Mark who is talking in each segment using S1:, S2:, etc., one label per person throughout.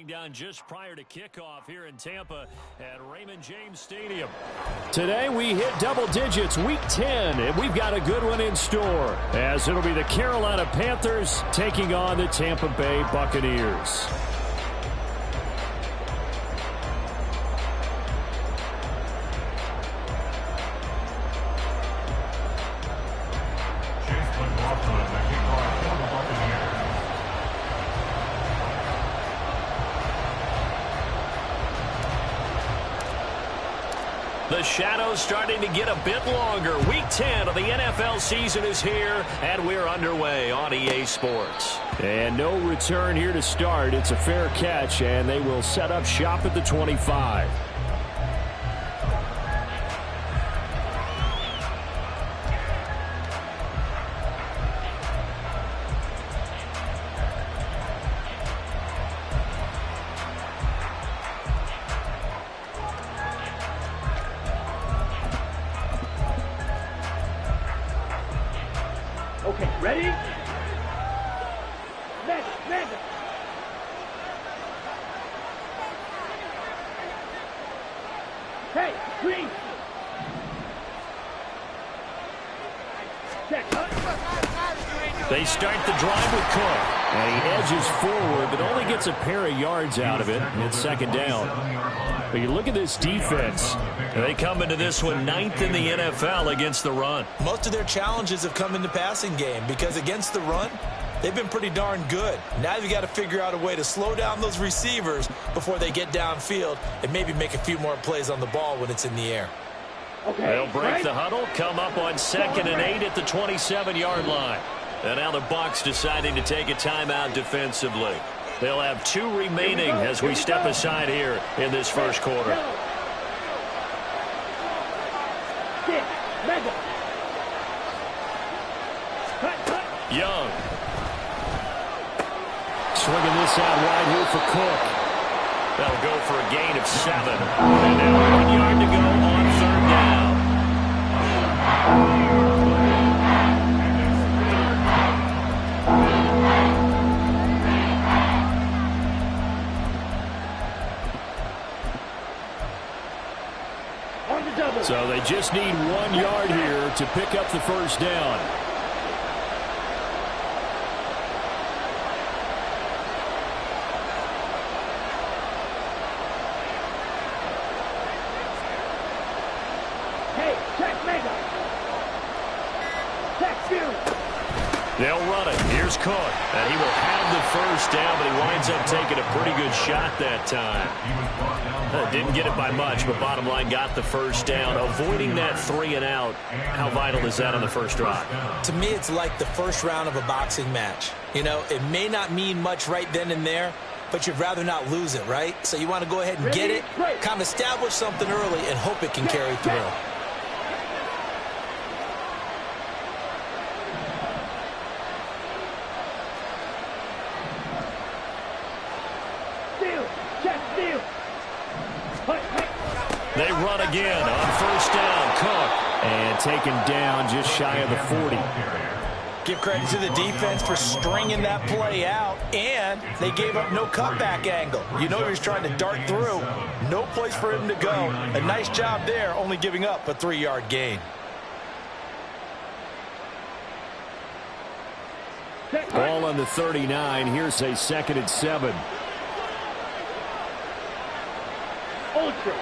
S1: counting down just prior to kickoff here in Tampa at Raymond James Stadium.
S2: Today we hit double digits, week 10, and we've got a good one in store, as it'll be the Carolina Panthers taking on the Tampa Bay Buccaneers.
S1: The shadow's starting to get a bit longer. Week 10 of the NFL season is here, and we're underway on EA Sports.
S2: And no return here to start. It's a fair catch, and they will set up shop at the 25.
S3: Okay, ready? Mega. Hey, green. Check.
S1: They start the drive with Cook.
S2: And he edges forward, but only gets a pair of yards out of it. It's second down. But you look at this defense.
S1: They come into this one 9th in the NFL against the run.
S4: Most of their challenges have come in the passing game because against the run, they've been pretty darn good. Now you've got to figure out a way to slow down those receivers before they get downfield and maybe make a few more plays on the ball when it's in the air.
S3: Okay,
S1: They'll break the huddle, come up on 2nd and 8 at the 27-yard line. And now the Bucs deciding to take a timeout defensively. They'll have 2 remaining as we step aside here in this first quarter. Young.
S2: Swinging this out wide here for Cook.
S1: That'll go for a gain of 7. And now 1 yard to go on 3rd down.
S2: So they just need 1 yard here to pick up the first down.
S1: They'll run it. Here's Cook. And he will have the first down, but he winds up taking a pretty good shot that time. Didn't get it by much, but bottom line got the first down. Avoiding that 3 and out. How vital is that on the first drive?
S4: To me, it's like the first round of a boxing match. You know, it may not mean much right then and there, but you'd rather not lose it, right? So you want to go ahead and get it, kind of establish something early, and hope it can carry through.
S1: They run again on first down. Cook.
S2: And taken down just shy of the 40.
S4: Give credit to the defense for stringing that play out, and they gave up no cutback angle. You know he was trying to dart through. No place for him to go. A nice job there, only giving up a 3-yard gain.
S2: Ball on the 39. Here's a 2nd and 7.
S3: Ultra.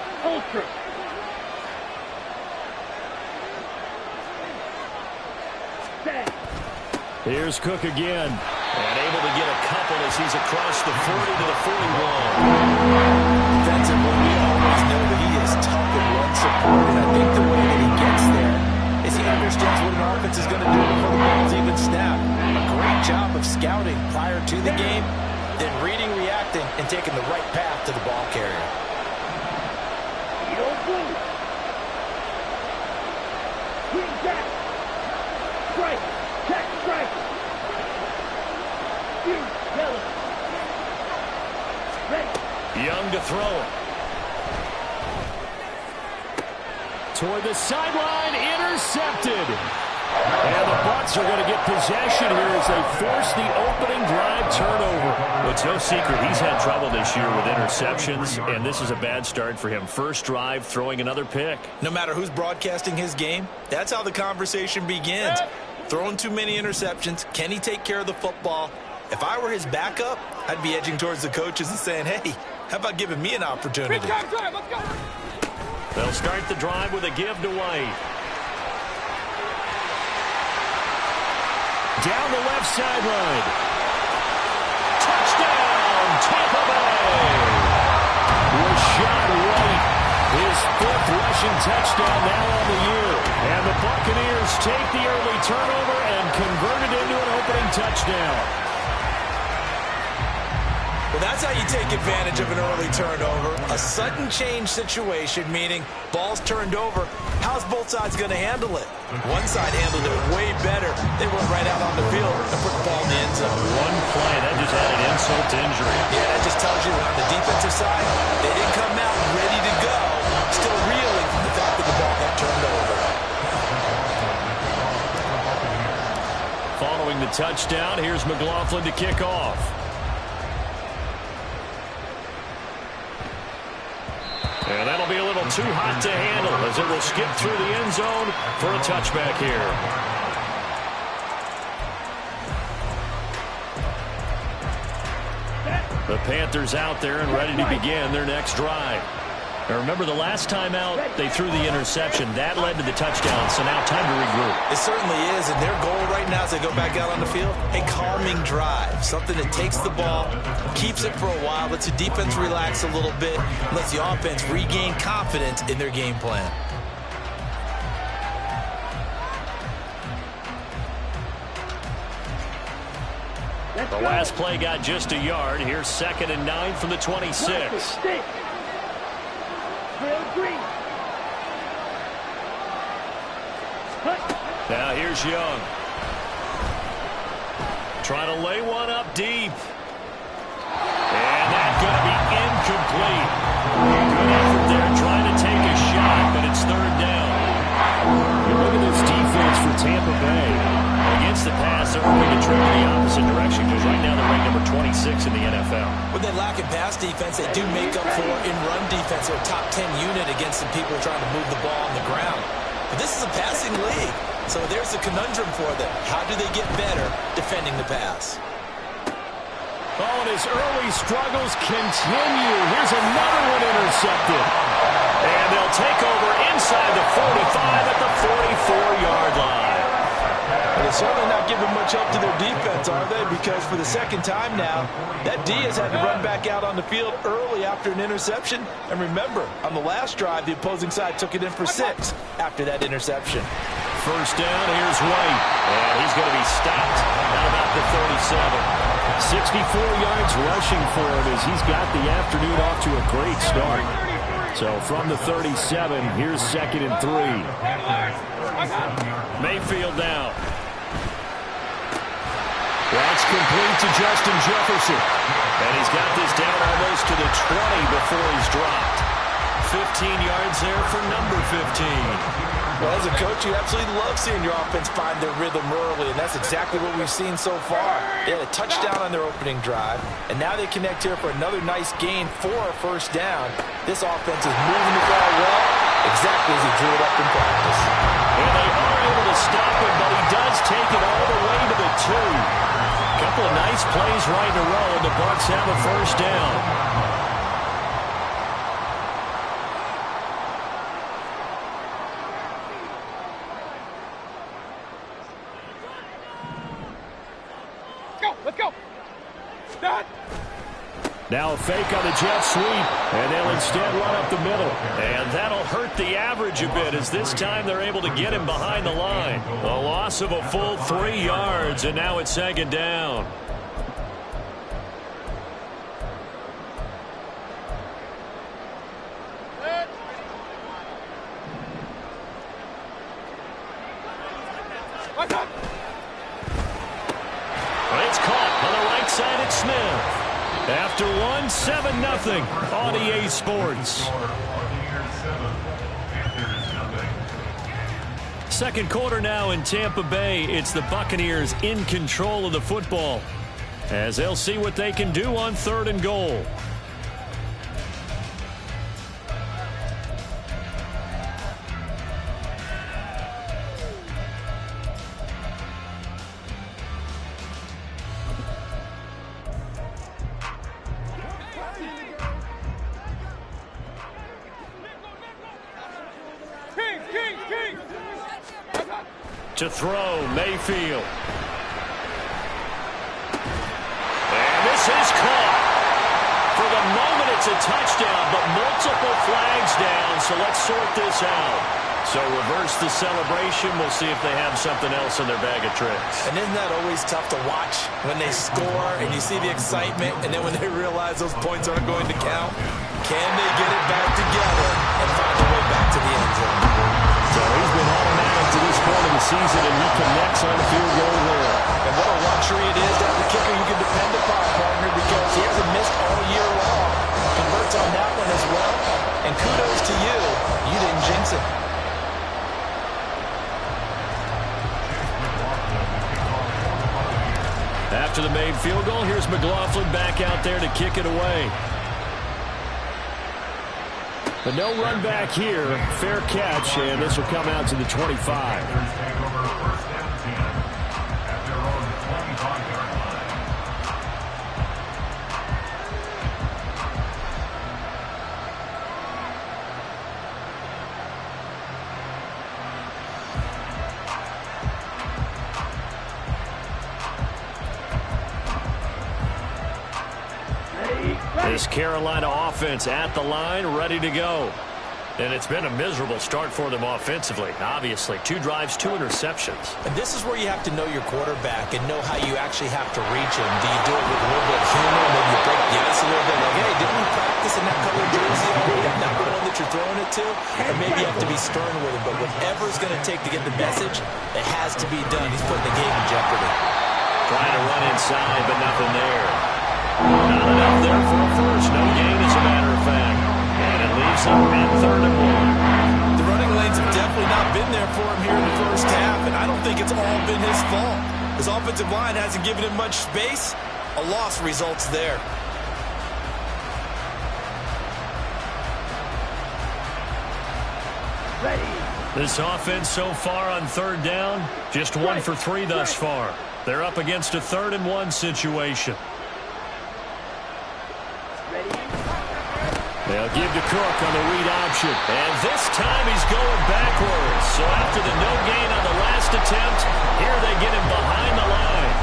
S2: Here's Cook again.
S1: And able to get a couple as he's across the 40 to the 41.
S4: Defensively, we always know that he is tough in run support, and I think the way that he gets there is he understands what an offense is going to do before the ball's even snapped. A great job of scouting prior to the game, then reading, reacting, and taking the right path to the ball carrier.
S1: Young to throw.
S2: Toward the sideline, intercepted. And the Bucs are going to get possession here as they force the opening drive turnover.
S1: Well, it's no secret he's had trouble this year with interceptions, and this is a bad start for him. First drive, throwing another pick.
S4: No matter who's broadcasting his game, that's how the conversation begins. Throwing too many interceptions. Can he take care of the football? If I were his backup, I'd be edging towards the coaches and saying, hey, how about giving me an opportunity?
S3: Let's go.
S1: They'll start the drive with a give to White.
S2: Down the left sideline.
S1: Touchdown, Tampa Bay!
S2: Rashad White, his 5th rushing touchdown now on the year. And the Buccaneers take the early turnover and convert it into an opening touchdown.
S4: Well, that's how you take advantage of an early turnover. A sudden change situation, meaning ball's turned over. How's both sides going to handle it? One side handled it way better. They went right out on the field and put the ball in the end zone.
S1: One play, that just added insult to injury.
S4: Yeah, that just tells you on the defensive side, they didn't come out ready to go. Still reeling from the fact that the ball got turned over.
S2: Following the touchdown, here's McLaughlin to kick off.
S1: And that'll be a little too hot to handle as it will skip through the end zone for a touchback here. The Panthers out there and ready to begin their next drive. Now remember, the last time out, they threw the interception. That led to the touchdown, so now time to regroup.
S4: It certainly is, and their goal right now as they go back out on the field, a calming drive. Something that takes the ball, keeps it for a while, lets the defense relax a little bit, lets the offense regain confidence in their game plan.
S1: The last play got just a yard. Here's 2nd and 9 from the 26. Now here's Young. Trying to lay one up deep. And that's going to be incomplete. Good effort there trying to take a shot, but it's 3rd down.
S2: Look at this defense for Tampa Bay.
S1: Against the pass, they're hoping to trend in the opposite direction because right now they're ranked number 26 in the NFL.
S4: When they lack in pass defense, they do make up for in run defense. They're a top 10 unit against the people trying to move the ball on the ground. But this is a passing league, so there's a conundrum for them. How do they get better defending the pass?
S2: Oh, and his early struggles continue. Here's another one intercepted.
S1: And they'll take over inside the 45 at the 44-yard line.
S4: But they're certainly not giving much help to their defense, are they? Because for the 2nd time now, that D has had to run back out on the field early after an interception. And remember, on the last drive, the opposing side took it in for 6 after that interception.
S1: 1st down, here's White. And he's going to be stopped at about the 37.
S2: 64 yards rushing for him as he's got the afternoon off to a great start. So from the 37, here's 2nd and 3.
S1: Mayfield down.
S2: That's complete to Justin Jefferson.
S1: And he's got this down almost to the 20 before he's dropped. 15 yards there for number 15.
S4: Well, as a coach, you absolutely love seeing your offense find their rhythm early, and that's exactly what we've seen so far. They had a touchdown on their opening drive, and now they connect here for another nice gain for a 1st down. This offense is moving the ball well, exactly as he drew it up in practice.
S1: And they are able to stop him, but he does take it all the way to the 2. Couple of nice plays right in a row, and the Bucs have a 1st down.
S3: Let's go. Start.
S2: Now a fake on the jet sweep, and they'll instead run up the middle.
S1: And that'll hurt the average a bit as this time they're able to get him behind the line. A loss of a full 3 yards, and now it's 2nd down. It's caught on the right side at Smith. After one, 7-0 on EA Sports.
S2: Second quarter now in Tampa Bay. It's the Buccaneers in control of the football as they'll see what they can do on 3rd and goal. To throw, Mayfield. And this is caught. For the moment, it's a touchdown, but multiple flags down, so let's sort this out. So reverse the celebration. We'll see if they have something else in their bag of tricks.
S4: And isn't that always tough to watch when they score and you see the excitement, and then when they realize those points aren't going to count? Can they get it back together and find a way back to the end zone?
S2: So he's been automatic to this point of the season, and he connects on the field goal there.
S4: And what a luxury it is to have the kicker you can depend upon, partner, because he hasn't missed all year long. Converts on that one as well. And kudos to you. You didn't jinx it.
S2: After the made field goal, here's McLaughlin back out there to kick it away. But no run back here. Fair catch, and this will come out to the 25. This Carolina offense at the line, ready to go. And it's been a miserable start for them offensively, obviously. 2 drives, 2 interceptions.
S4: And this is where you have to know your quarterback and know how you actually have to reach him. Do you do it with a little bit of humor, maybe you break the ice a little bit, like, hey, didn't we practice in that colored jersey already? Not the one that you're throwing it to? Or maybe you have to be stern with him, but whatever it's going to take to get the message, it has to be done. He's putting the game in jeopardy.
S2: Trying to run inside, but nothing there. Not enough there for a first. No gain, as a matter of fact. And it leaves him at 3rd and 1.
S4: The running lanes have definitely not been there for him here in the first half, and I don't think it's all been his fault. His offensive line hasn't given him much space. A loss results there.
S2: This offense so far on 3rd down, just 1 for 3 thus far. They're up against a 3rd and 1 situation. They'll give to Cook on the read option. And this time he's going backwards. So after the no gain on the last attempt, here they get him behind the line.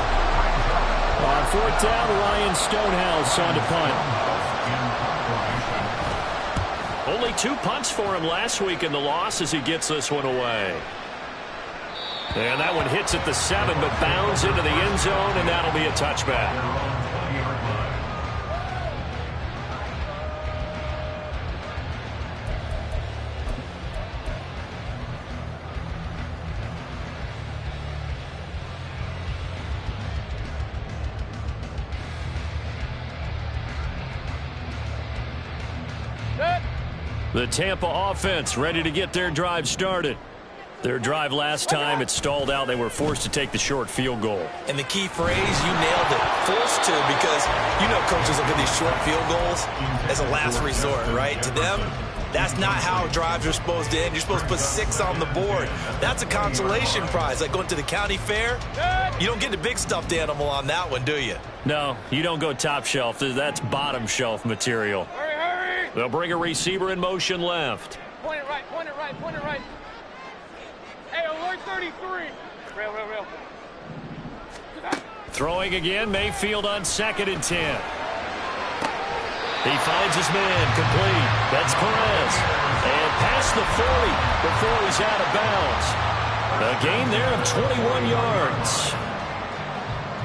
S2: On 4th down, Ryan Stonehouse on to punt. Only 2 punts for him last week in the loss as he gets this one away. And that one hits at the 7, but bounds into the end zone, and that'll be a touchback. The Tampa offense ready to get their drive started. Their drive last time, it stalled out. They were forced to take the short field goal.
S4: And the key phrase, you nailed it. Forced to, because you know coaches look at these short field goals as a last resort, right? To them, that's not how drives are supposed to end. You're supposed to put 6 on the board. That's a consolation prize, like going to the county fair. You don't get the big stuffed animal on that one, do you?
S2: No, you don't go top shelf. That's bottom shelf material.
S3: Hurry, hurry!
S2: They'll bring a receiver in motion left.
S3: Point it right, point it right, point it right. Hey, alert 33. Rail.
S2: Throwing again, Mayfield on 2nd and 10. He finds his man, complete. That's Perez. And past the 40 before he's out of bounds. A gain there of 21 yards.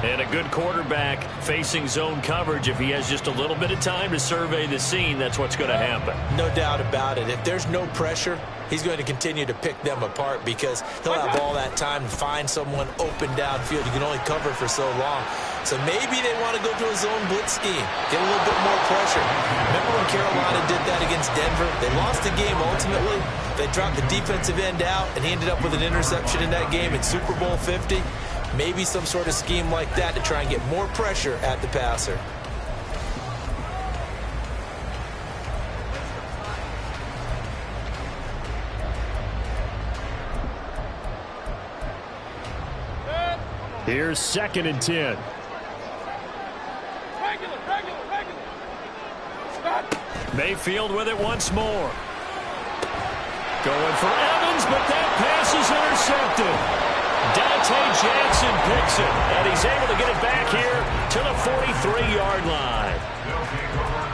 S2: And a good quarterback facing zone coverage. If he has just a little bit of time to survey the scene, that's what's going to happen.
S4: No doubt about it. If there's no pressure, he's going to continue to pick them apart because he'll have all that time to find someone open downfield. You can only cover for so long. So maybe they want to go to a zone blitz scheme, get a little bit more pressure. Remember when Carolina did that against Denver? They lost the game ultimately, They dropped the defensive end out, and he ended up with an interception in that game in Super Bowl 50. Maybe some sort of scheme like that to try and get more pressure at the passer.
S2: Here's 2nd and 10.
S3: Regular. Stop.
S1: Mayfield with it once more. Going for Evans, but that pass is intercepted. Dante Jackson picks it, and he's able to get it back here to the 43-yard line.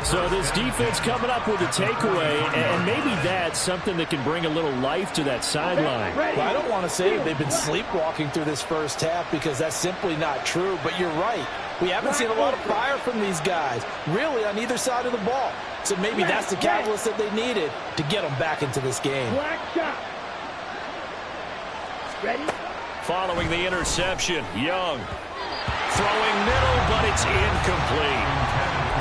S2: So this defense coming up with a takeaway, and maybe that's something that can bring a little life to that sideline.
S5: Well, I don't want to say that they've been sleepwalking through this first half because that's simply not true, but you're right. We haven't seen a lot of fire from these guys, really, on either side of the ball. So maybe that's the catalyst that they needed to get them back into this game.
S3: Black shot. Ready?
S1: Following the interception, Young throwing middle, but it's incomplete.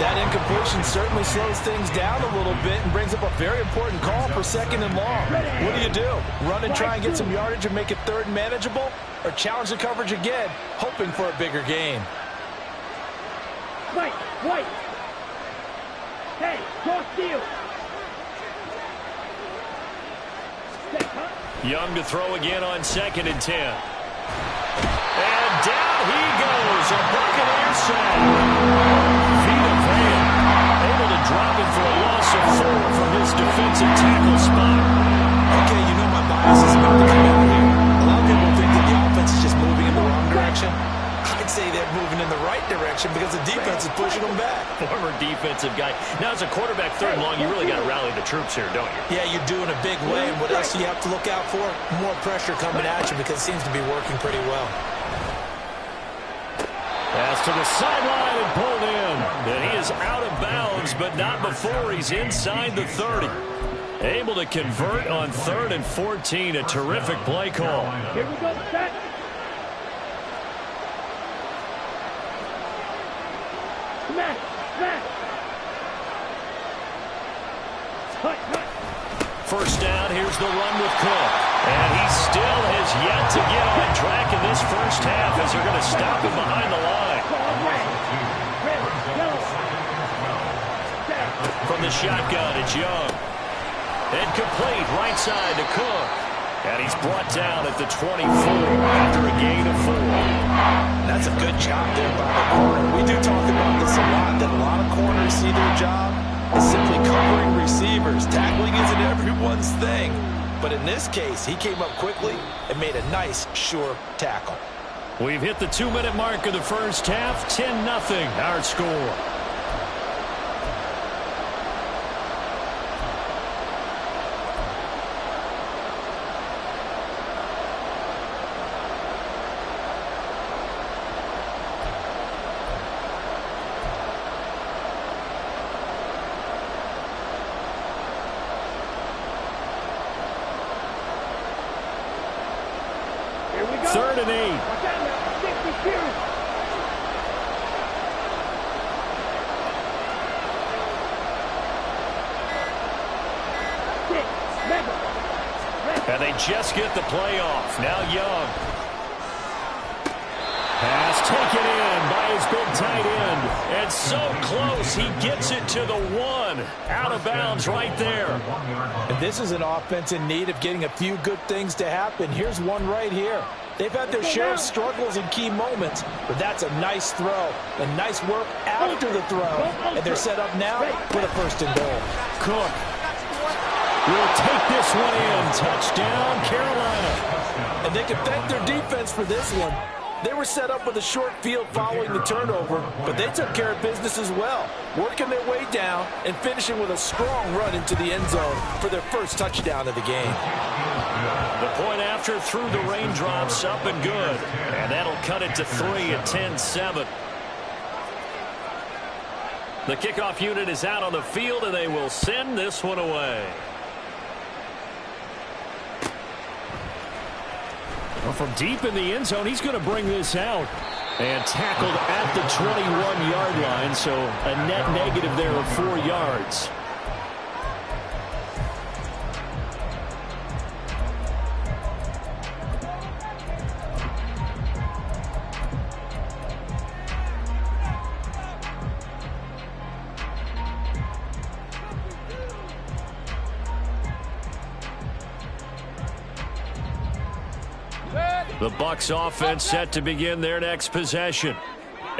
S5: That incompletion certainly slows things down a little bit and brings up a very important call for 2nd and long. What do? Run and try and get some yardage and make it 3rd and manageable? Or challenge the coverage again, hoping for a bigger gain?
S3: White. Hey, cross field.
S1: Young to throw again on 2nd and 10. And down he goes. A Buccaneer sack. Vita Vea able to drop him for a loss of 4 from his defensive tackle spot.
S4: Okay, you know my bias is about to come out here. A lot of people think that the offense is just moving in the wrong direction. I'd say they're moving in the right direction because the defense is pushing them back.
S1: Former defensive guy. Now, as a quarterback 3rd and long, you really got to rally the troops here, don't you?
S4: Yeah, you do in a big way. And what else do you have to look out for? More pressure coming at you because it seems to be working pretty well.
S2: Pass to the sideline and pulled in.
S1: And he is out of bounds, but not before he's inside the 30. Able to convert on 3rd and 14. A terrific play call.
S3: Here we go, set. Smash. Cut.
S1: First down, here's the run with Cook. And he still has yet to get on track in this first half as they're going to stop him behind the line. From the shotgun, it's Young. And complete right side to Cook. And he's brought down at the 24 after a gain of 4.
S4: That's a good job there by the corner. We do talk about this a lot, that a lot of corners see their job as simply covering receivers. Tackling isn't everyone's thing. But in this case, he came up quickly and made a nice, sure tackle.
S1: We've hit the 2-minute mark of the first half. 10-0 our score.
S3: Here we go.
S2: 3rd and 8.
S3: Watch out now. 62.
S1: And they just get the play off. Now Young.
S2: Pass taken in by his big tight end.
S1: And so close, he gets it to the 1. Out of bounds right there.
S5: And this is an offense in need of getting a few good things to happen. Here's one right here. They've had their share of struggles in key moments, but that's a nice throw and nice work after the throw. And they're set up now with a 1st and goal.
S2: Cook will take this one in. Touchdown, Carolina.
S5: And they can thank their defense for this one. They were set up with a short field following the turnover, but they took care of business as well, working their way down and finishing with a strong run into the end zone for their first touchdown of the game.
S1: The point after through the raindrops, up and good. And that'll cut it to 3 at 10-7. The kickoff unit is out on the field, and they will send this one away.
S2: Well, from deep in the end zone, he's going to bring this out. And tackled at the 21-yard line, so a net negative there of 4 yards.
S1: The Bucs offense set to begin their next possession.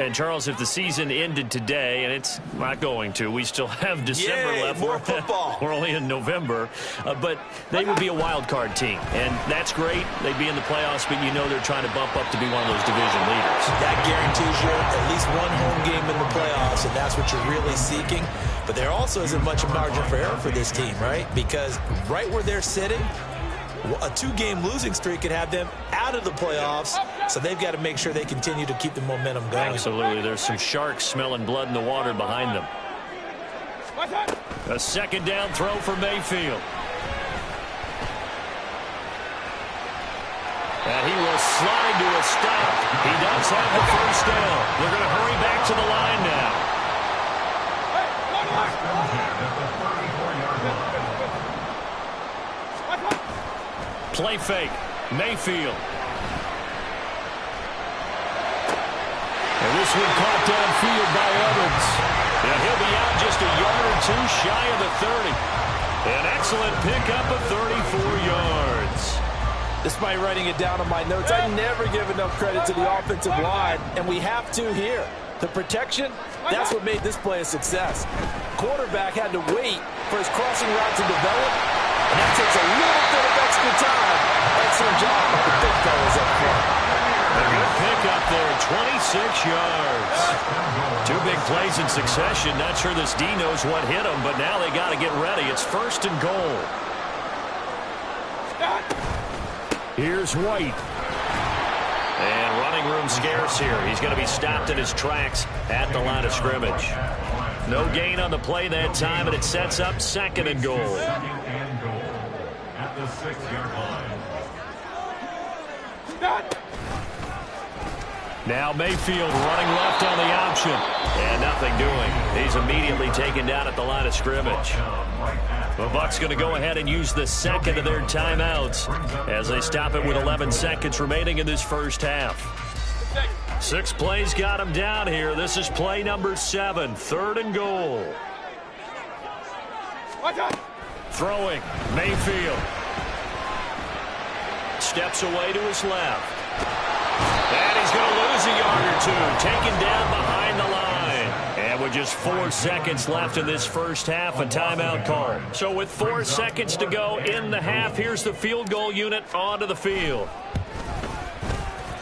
S1: And, Charles, if the season ended today, and it's not going to, we still have December left.
S4: More football.
S1: We're only in November. But they would be a wild card team. And that's great. They'd be in the playoffs, but you know they're trying to bump up to be one of those division leaders.
S5: That guarantees you at least one home game in the playoffs, and that's what you're really seeking. But there also isn't much margin for error for this team, right? Because right where they're sitting, a 2-game losing streak could have them out of the playoffs, so they've got to make sure they continue to keep the momentum going.
S1: Absolutely. There's some sharks smelling blood in the water behind them. A second down throw for Mayfield. And he will slide to a stop. He does have the first down. They're going to hurry back to the line now. Play fake. Mayfield. And this one caught downfield by Evans. And he'll be out just a yard or two shy of the 30. An excellent pickup of 34 yards.
S5: Despite writing it down on my notes, I never give enough credit to the offensive line, and we have to here. The protection, that's what made this play a success. Quarterback had to wait for his crossing route to develop, and that takes a little bit of extra time. Excellent job by the big fellas up front.
S1: A good pickup there, 26 yards. 2 big plays in succession. Not sure this D knows what hit him, but now they got to get ready. It's 1st and goal. Here's White. And running room scarce here. He's going to be stopped in his tracks at the line of scrimmage. No gain on the play that time, and it sets up 2nd and goal.
S2: At the 6-yard line.
S1: Now Mayfield running left on the option. And nothing doing. He's immediately taken down at the line of scrimmage. The Bucs going to go ahead and use the 2nd of their timeouts as they stop it with 11 seconds remaining in this first half. 6 plays got him down here. This is play number 7, 3rd and goal. Throwing, Mayfield. Steps away to his left. And he's going to lose a yard or two. Taken down behind the line. And with just 4 seconds left in this first half, a timeout call. So with 4 seconds to go in the half, here's the field goal unit onto the field.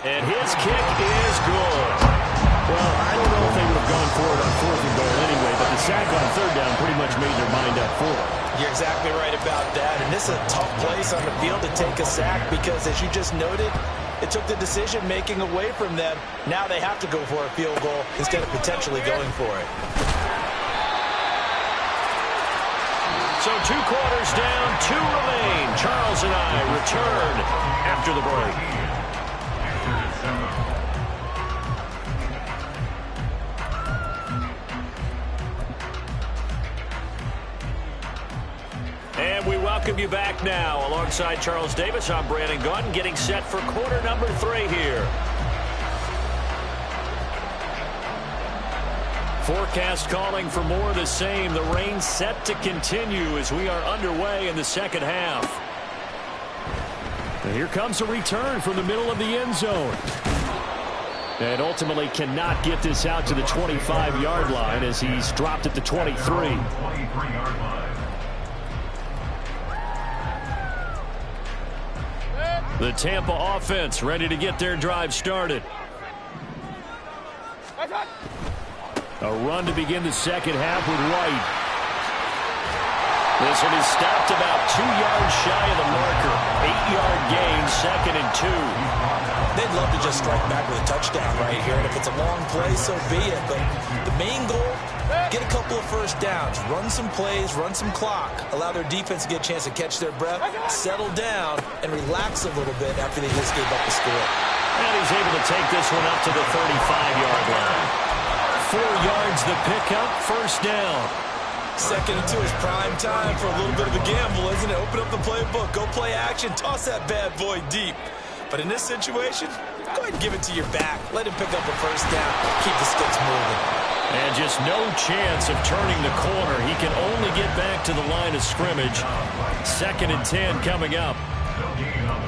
S1: And his kick is good.
S2: Well, I don't know if they would have gone for it on 4th and goal anyway, but the sack on 3rd down pretty much made their mind up for it.
S5: You're exactly right about that, and this is a tough place on the field to take a sack because, as you just noted, it took the decision-making away from them. Now they have to go for a field goal instead of potentially going for it.
S1: So 2 quarters down, 2 remain. Charles and I return after the break. And we welcome you back now. Alongside Charles Davis, I'm Brandon Gaudin, getting set for quarter number 3 here. Forecast calling for more of the same. The rain set to continue as we are underway in the second half. And here comes a return from the middle of the end zone. And ultimately cannot get this out to the 25-yard line as he's dropped at the 23. The Tampa offense ready to get their drive started. A run to begin the second half with White. This one is stopped about 2 yards shy of the marker. 8-yard gain, 2nd and 2.
S5: They'd love to just strike back with a touchdown right here, and if it's a long play, so be it. But the main goal, get a couple of first downs, run some plays, run some clock, allow their defense to get a chance to catch their breath, settle down, and relax a little bit after they just gave up the score.
S1: And he's able to take this one up to the 35-yard line. 4 yards the pickup, first down.
S5: 2nd and 2 is prime time for a little bit of a gamble, isn't it? Open up the playbook, go play action, toss that bad boy deep. But in this situation, go ahead and give it to your back. Let him pick up a first down, keep the sticks moving.
S1: And just no chance of turning the corner. He can only get back to the line of scrimmage. 2nd and 10 coming up.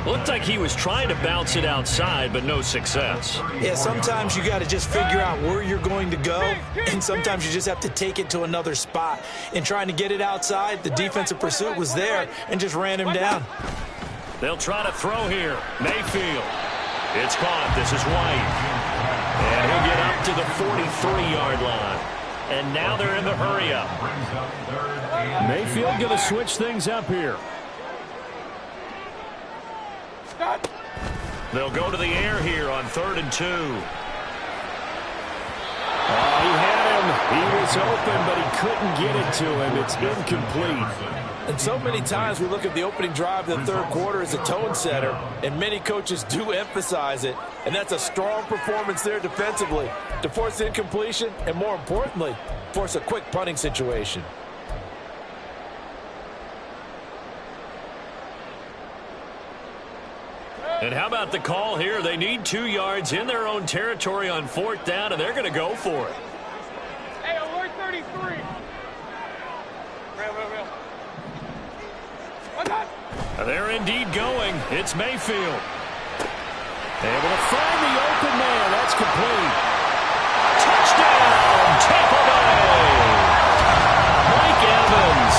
S1: Looked like he was trying to bounce it outside, but no success.
S5: Yeah, sometimes you got to just figure out where you're going to go, and sometimes you just have to take it to another spot. In trying to get it outside, the defensive pursuit was there and just ran him down.
S1: They'll try to throw here. Mayfield. It's caught. This is White. And he'll get up to the 43-yard line. And now they're in the hurry-up.
S2: Mayfield going to switch things up here.
S1: They'll go to the air here on 3rd and 2.
S2: He had him. He was open, but he couldn't get it to him. It's incomplete.
S5: And so many times we look at the opening drive of the third quarter as a tone setter, and many coaches do emphasize it. And that's a strong performance there defensively to force incompletion and, more importantly, force a quick punting situation.
S1: And how about the call here? They need 2 yards in their own territory on 4th down, and they're going to go for it.
S3: Hey, alert 33. Real.
S1: They're indeed going. It's Mayfield. Able to find the open man. That's complete. Touchdown, Tampa Bay. Mike Evans.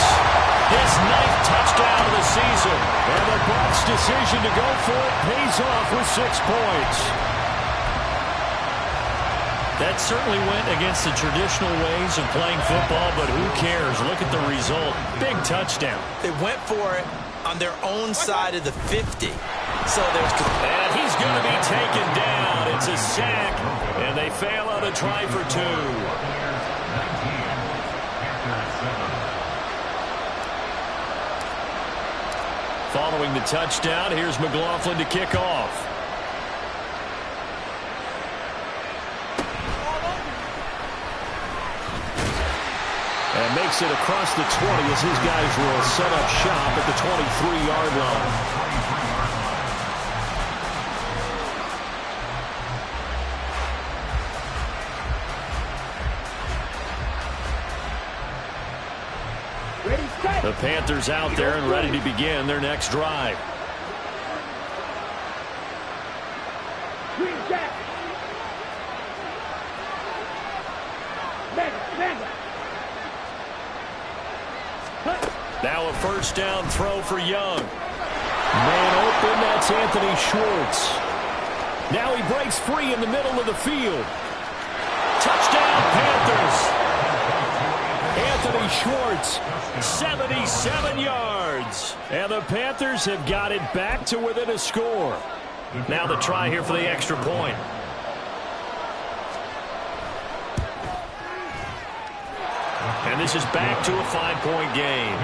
S1: His 9th touchdown of the season. And the Bucs' decision to go for it pays off with 6 points. That certainly went against the traditional ways of playing football, but who cares? Look at the result. Big touchdown.
S5: They went for it on their own side of the 50. So there's...
S1: And he's going to be taken down. It's a sack, and they fail on a try for 2. Following the touchdown, here's McLaughlin to kick off. And makes it across the 20 as his guys will set up shop at the 23-yard line. The Panthers out there and ready to begin their next drive. Now a first down throw for Young. Man open, that's Anthony Schwartz. Now he breaks free in the middle of the field. Touchdown, Panthers. Anthony Schwartz, 77 yards. And the Panthers have got it back to within a score. Now the try here for the extra point. And this is back to a 5-point game.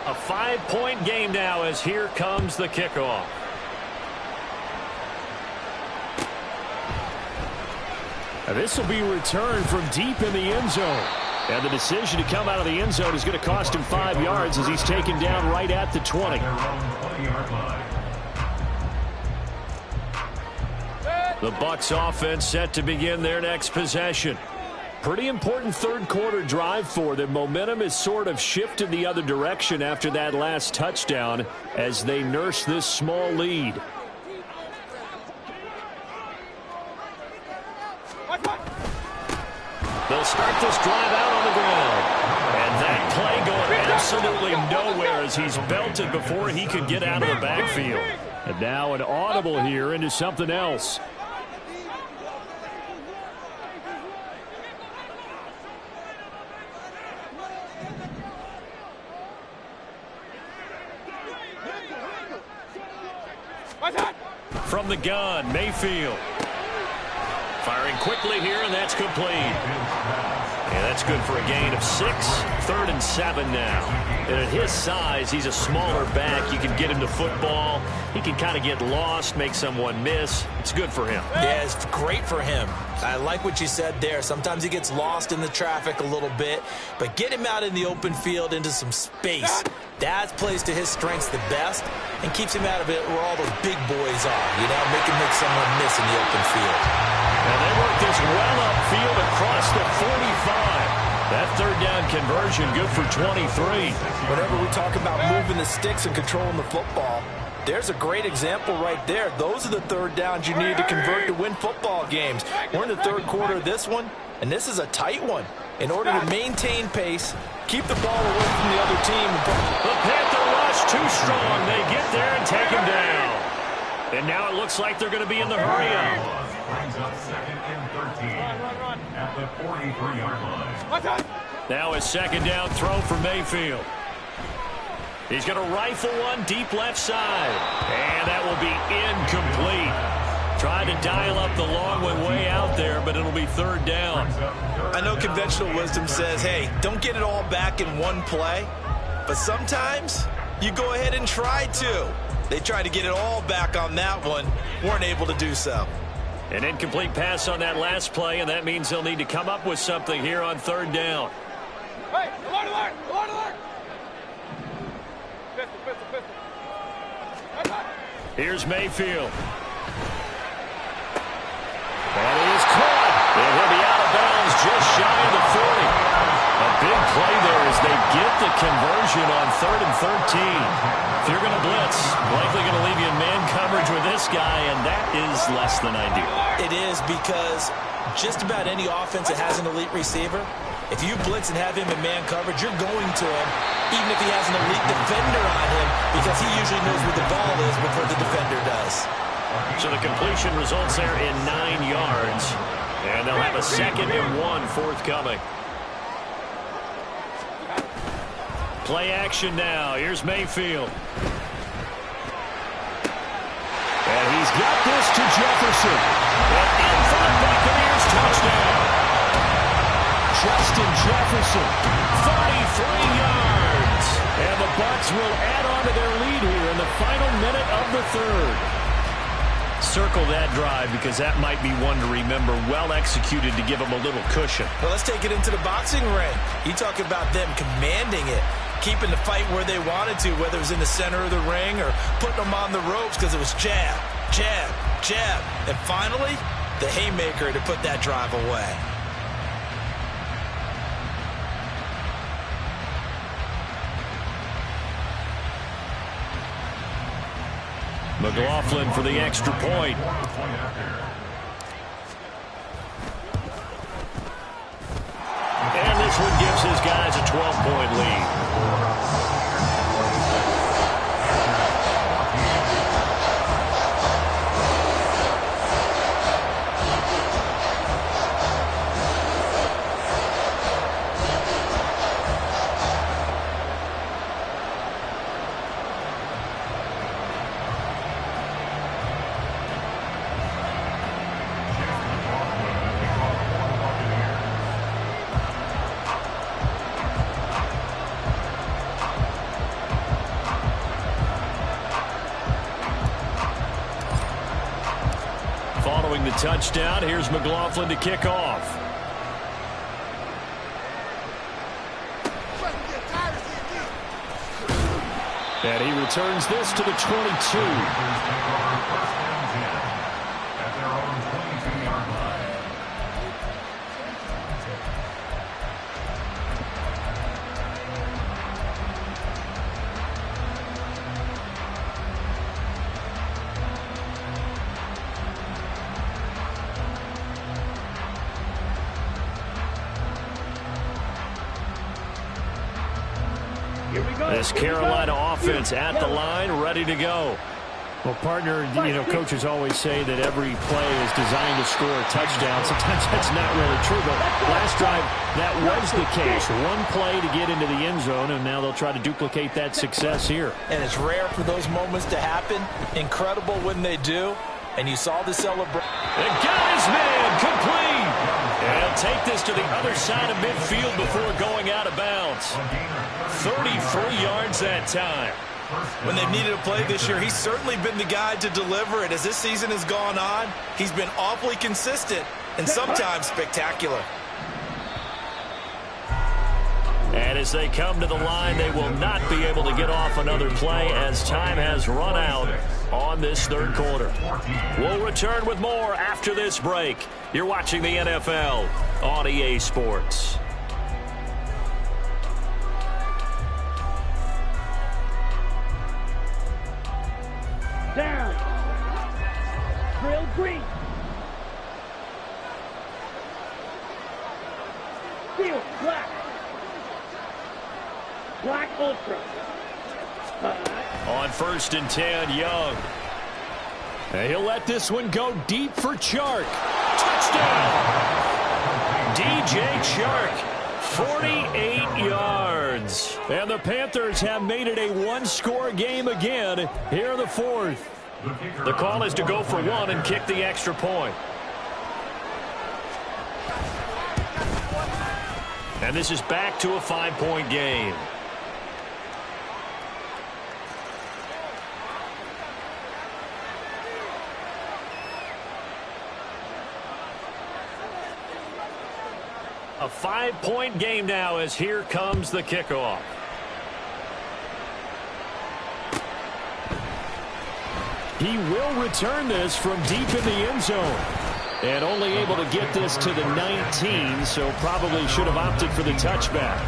S1: A 5-point game now as here comes the kickoff.
S2: And this will be returned from deep in the end zone. And the decision to come out of the end zone is going to cost him 5 yards as he's taken down right at the 20.
S1: The Bucs offense set to begin their next possession.
S2: Pretty important third quarter drive for them. Momentum has sort of shifted the other direction after that last touchdown as they nurse this small lead.
S1: They'll start this drive out on the ground. And that play going absolutely nowhere as he's belted before he could get out of the backfield.
S2: And now an audible here into something else.
S1: From the gun, Mayfield. Firing quickly here, and that's complete. Yeah, that's good for a gain of 6. 3rd and 7 now. And at his size, he's a smaller back. You can get him to football. He can kind of get lost, make someone miss. It's good for him.
S5: Yeah, it's great for him. I like what you said there. Sometimes he gets lost in the traffic a little bit, but get him out in the open field into some space. That plays to his strengths the best and keeps him out of it where all those big boys are, you know, make someone miss in the open field.
S1: And they work this well upfield across the 45.
S2: That third down conversion good for 23.
S5: Whenever we talk about moving the sticks and controlling the football, there's a great example right there. Those are the third downs you need to convert to win football games. We're in the third quarter of this one, and this is a tight one. In order to maintain pace, keep the ball away from the other team.
S2: The Panther rush too strong. They get there and take him down. And now it looks like they're going to be in the hurry-up.
S6: Brings up 2nd and 13 at the 43-yard line.
S2: Now a second down throw for Mayfield. He's going to rifle one deep left side. And that will be incomplete. Tried to dial up the long one way out there, but it'll be third down.
S5: I know conventional wisdom says, hey, don't get it all back in one play. But sometimes you go ahead and try to. They tried to get it all back on that one. Weren't able to do so.
S2: An incomplete pass on that last play, and that means they'll need to come up with something here on third down.
S3: Hey, alert, alert, alert, alert. Pistol, pistol, pistol.
S2: Here's Mayfield. And he is caught. And he'll be out of bounds just shy of the 40. A big play there as they get the conversion on 3rd and 13. If you're going to blitz, likely going to leave you in man coverage with this guy, and that is less than ideal.
S5: It is, because just about any offense that has an elite receiver, if you blitz and have him in man coverage, you're going to him, even if he has an elite defender on him, because he usually knows where the ball is before the defender does.
S2: So the completion results there in 9 yards, and they'll have a 2nd and 1 forthcoming. Play action now. Here's Mayfield. And he's got this to Jefferson. And in for the Buccaneers touchdown. Justin Jefferson, 43 yards. And the Bucs will add on to their lead here in the final minute of the third. Circle that drive, because that might be one to remember. Well executed to give them a little cushion.
S5: Well, let's take it into the boxing ring. You talk about them commanding it, keeping the fight where they wanted to, whether it was in the center of the ring or putting them on the ropes, because it was jab, jab, jab. And finally, the haymaker to put that drive away.
S2: McLaughlin for the extra point. And this one gives his guys a 12-point lead. Following the touchdown, here's McLaughlin to kick off. And he returns this to the 22. This Carolina offense at the line, ready to go.
S7: Well, partner, coaches always say that every play is designed to score a touchdown. Sometimes that's not really true, but last drive, that was the case. One play to get into the end zone, and now they'll try to duplicate that success here.
S5: And it's rare for those moments to happen. Incredible when they do. And you saw the celebration.
S2: And got his man complete. And he'll take this to the other side of midfield before going out of bounds. 33 yards that time.
S5: When they've needed a play this year, he's certainly been the guy to deliver it. As this season has gone on, he's been awfully consistent and sometimes spectacular.
S2: And as they come to the line, they will not be able to get off another play as time has run out on this third quarter. We'll return with more after this break. You're watching the NFL on EA Sports.
S3: Steel, black. Black Ultra.
S1: On 1st and 10, Young.
S7: And he'll let this one go deep for Chark. Touchdown! DJ Chark, 48 yards. And the Panthers have made it a one-score game again here in the 4th.
S1: The call is to go for one and kick the extra point. And this is back to a 5-point game. A 5-point game now as here comes the kickoff.
S7: He will return this from deep in the end zone. And only able to get this to the 19, so probably should have opted for the touchback.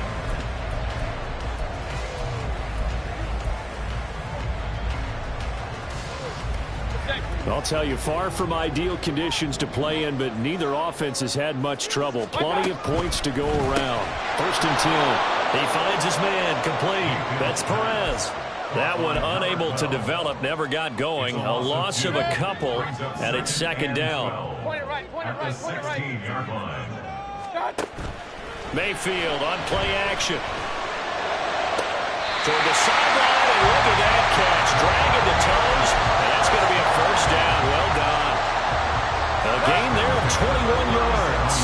S7: I'll tell you, far from ideal conditions to play in, but neither offense has had much trouble. Plenty of points to go around. 1st and 10.
S1: He finds his man, complete. That's Perez. That one unable to develop, never got going. A loss of a couple, and it's 2nd down.
S3: Point it right, point it right, point it right.
S6: 16-yard line.
S1: Mayfield on play action. Toward the sideline, and look at that catch. Dragging the toes, and that's going to be a 1st down. Well done. A gain there of 21 yards.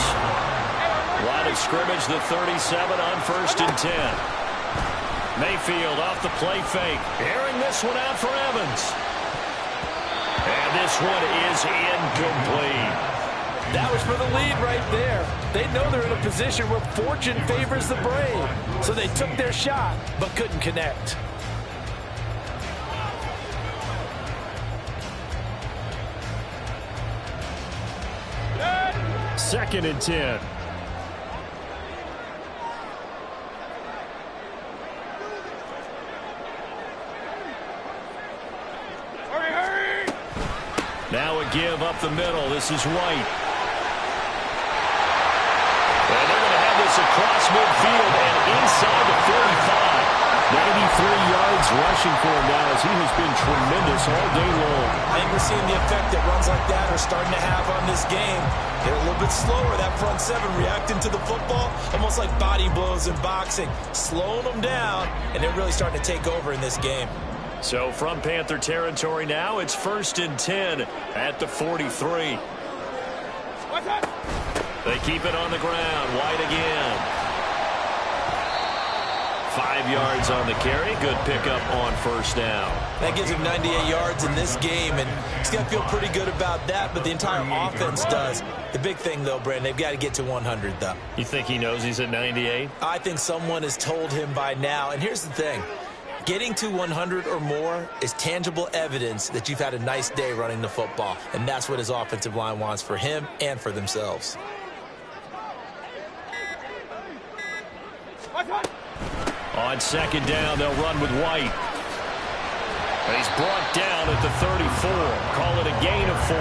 S1: Line of scrimmage, the 37 on 1st and 10. Mayfield off the play fake. Airing this one out for Evans. And this one is incomplete.
S5: That was for the lead right there. They know they're in a position where fortune favors the brave. So they took their shot, but couldn't connect.
S7: Second and 10.
S1: Now a give up the middle. This is White. And they're going to have this across midfield and inside the 45.
S7: 93 yards rushing for him now as he has been tremendous all day long.
S5: I think we're seeing the effect that runs like that are starting to have on this game. They're a little bit slower, that front seven reacting to the football, almost like body blows in boxing, slowing them down, and they're really starting to take over in this game.
S1: So from Panther territory now, it's 1st and 10 at the 43. They keep it on the ground. White again. 5 yards on the carry. Good pickup on 1st down.
S5: That gives him 98 yards in this game, and he's got to feel pretty good about that, but the entire offense does. The big thing, though, Brandon, they've got to get to 100, though.
S1: You think he knows he's at 98?
S5: I think someone has told him by now, and here's the thing. Getting to 100 or more is tangible evidence that you've had a nice day running the football, and that's what his offensive line wants for him and for themselves.
S1: On 2nd down, they'll run with White. And he's brought down at the 34. Call it a gain of 4.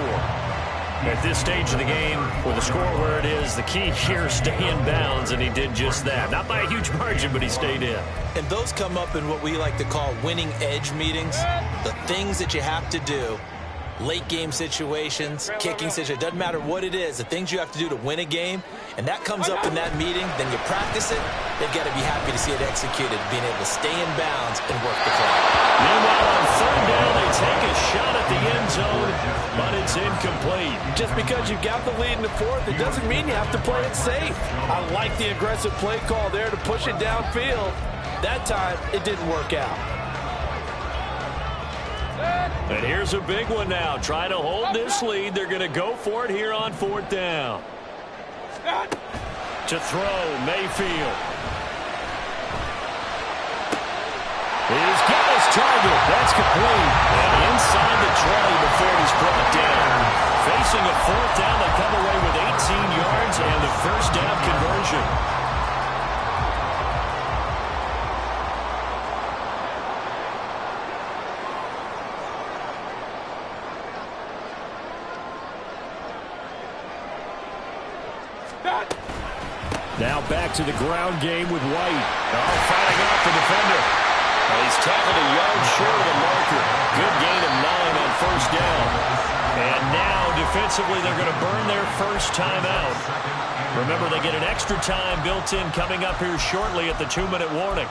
S1: At this stage of the game, with the score where it is, the key here, stay in bounds, and he did just that. Not by a huge margin, but he stayed in.
S5: And those come up in what we like to call winning edge meetings. The things that you have to do, late game situations, kicking situations, doesn't matter what it is, the things you have to do to win a game, and that comes up in that meeting, then you practice it, they've got to be happy to see it executed, being able to stay in bounds and work the clock.
S1: Meanwhile, on 3rd down, they take a shot at the end zone, but it's incomplete.
S5: Just because you've got the lead in the 4th, it doesn't mean you have to play it safe. I like the aggressive play call there to push it downfield. That time, it didn't work out.
S1: And here's a big one now. Trying to hold this lead. They're going to go for it here on 4th down. To throw, Mayfield. He's got his target. That's complete. And inside the 20 before he's brought down. Facing a 4th down, they come away with 18 yards and the 1st down conversion.
S7: Now back to the ground game with White.
S1: Oh, fighting off the defender. He's tackled a yard short of the marker. Good gain of 9 on first down. And now, defensively, they're going to burn their first timeout. Remember, they get an extra time built in coming up here shortly at the 2-minute warning.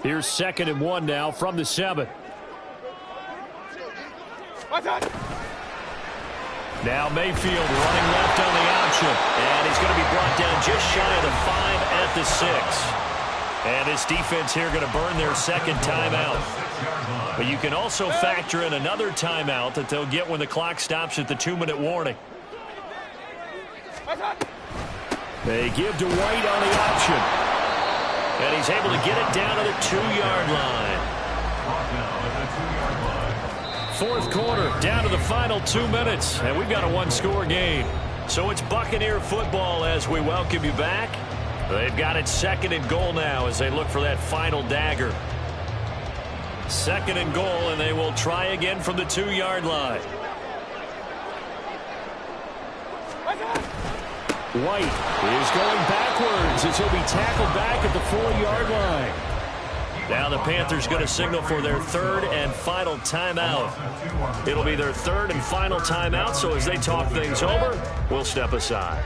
S7: Here's 2nd and 1 now from the 7. Now Mayfield running left on the option. And he's going to be brought down just shy of the 5 at the 6. And this defense here going to burn their second timeout. But you can also factor in another timeout that they'll get when the clock stops at the 2-minute warning. They give to White on the option. And he's able to get it down to the 2-yard line. Fourth quarter, down to the final 2 minutes. And we've got a one-score game. So it's Buccaneer football as we welcome you back. They've got it 2nd and goal now as they look for that final dagger. 2nd and goal, and they will try again from the 2-yard line. White is going backwards as he'll be tackled back at the 4-yard line. Now the Panthers going to signal for their 3rd and final timeout. It'll be their 3rd and final timeout, so as they talk things over, we'll step aside.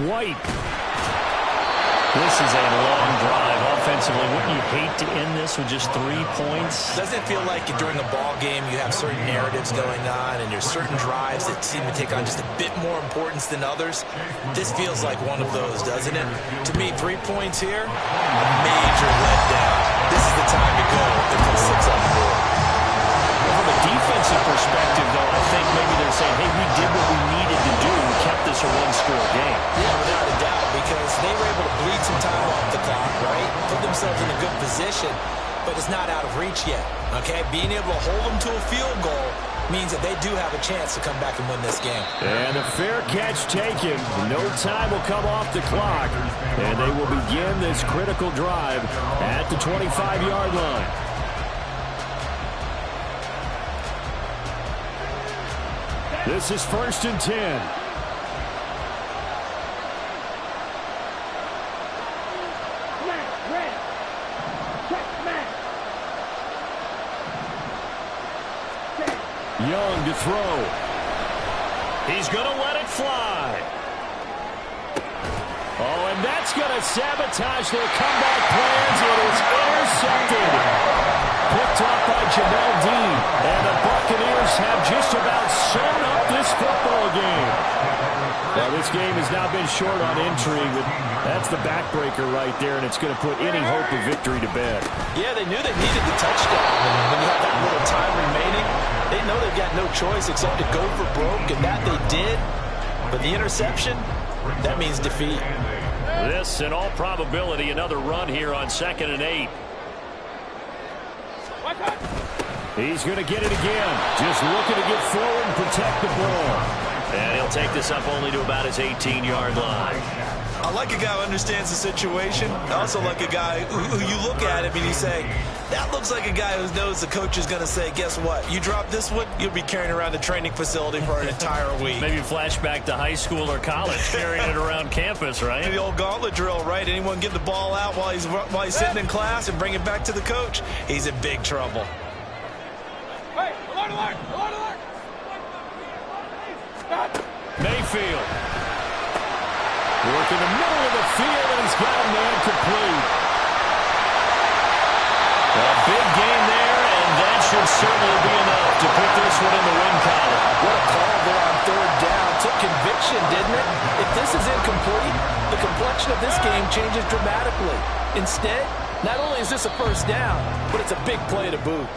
S7: White. This is a long drive offensively. Wouldn't you hate to end this with just 3 points?
S4: Doesn't it feel like during a ball game you have certain narratives going on and there's certain drives that seem to take on just a bit more importance than others? This feels like one of those, doesn't it? To me, 3 points here, a major letdown. This is the time to go and put 6 on the board.
S1: From a defensive perspective, though, I think maybe they're saying, hey, we did what we needed to do and kept this a one-score game.
S4: Yeah, without a doubt, because they were able to bleed some time off the clock, right? Put themselves in a good position, but it's not out of reach yet, okay? Being able to hold them to a field goal means that they do have a chance to come back and win this game.
S7: And a fair catch taken. No time will come off the clock, and they will begin this critical drive at the 25-yard line. This is 1st and 10. Young to throw.
S1: He's going to let it fly.
S7: Oh, and that's going to sabotage their comeback plans. It is intercepted. Picked off by Jamel Dean. And the Buccaneers have just about sewn up this football game. Now, this game has now been short on intrigue, but that's the backbreaker right there, and it's going to put any hope of victory to bed.
S5: Yeah, they knew they needed the touchdown. And when you have that little time remaining, they know they've got no choice except to go for broke, and that they did. But the interception, that means defeat.
S1: This, in all probability, another run here on 2nd and 8.
S7: He's going to get it again. Just looking to get forward and protect the ball.
S1: And he'll take this up only to about his 18-yard line.
S4: I like a guy who understands the situation. I also like a guy who you look at him and you say, that looks like a guy who knows the coach is going to say, guess what? You drop this one, you'll be carrying around the training facility for an entire week.
S1: Maybe flashback to high school or college, carrying it around campus, right?
S4: The old gauntlet drill, right? Anyone get the ball out while he's sitting in class and bring it back to the coach, he's in big trouble.
S3: Hey, alert, alert, alert, alert!
S1: Mayfield.
S7: Work in the middle of the field, and he's got a man complete.
S1: A big gain there, and that should certainly be enough to put this one in the win column.
S5: What a call there on 3rd down. Took conviction, didn't it? If this is incomplete, the complexion of this game changes dramatically. Instead, not only is this a 1st down, but it's a big play to boot.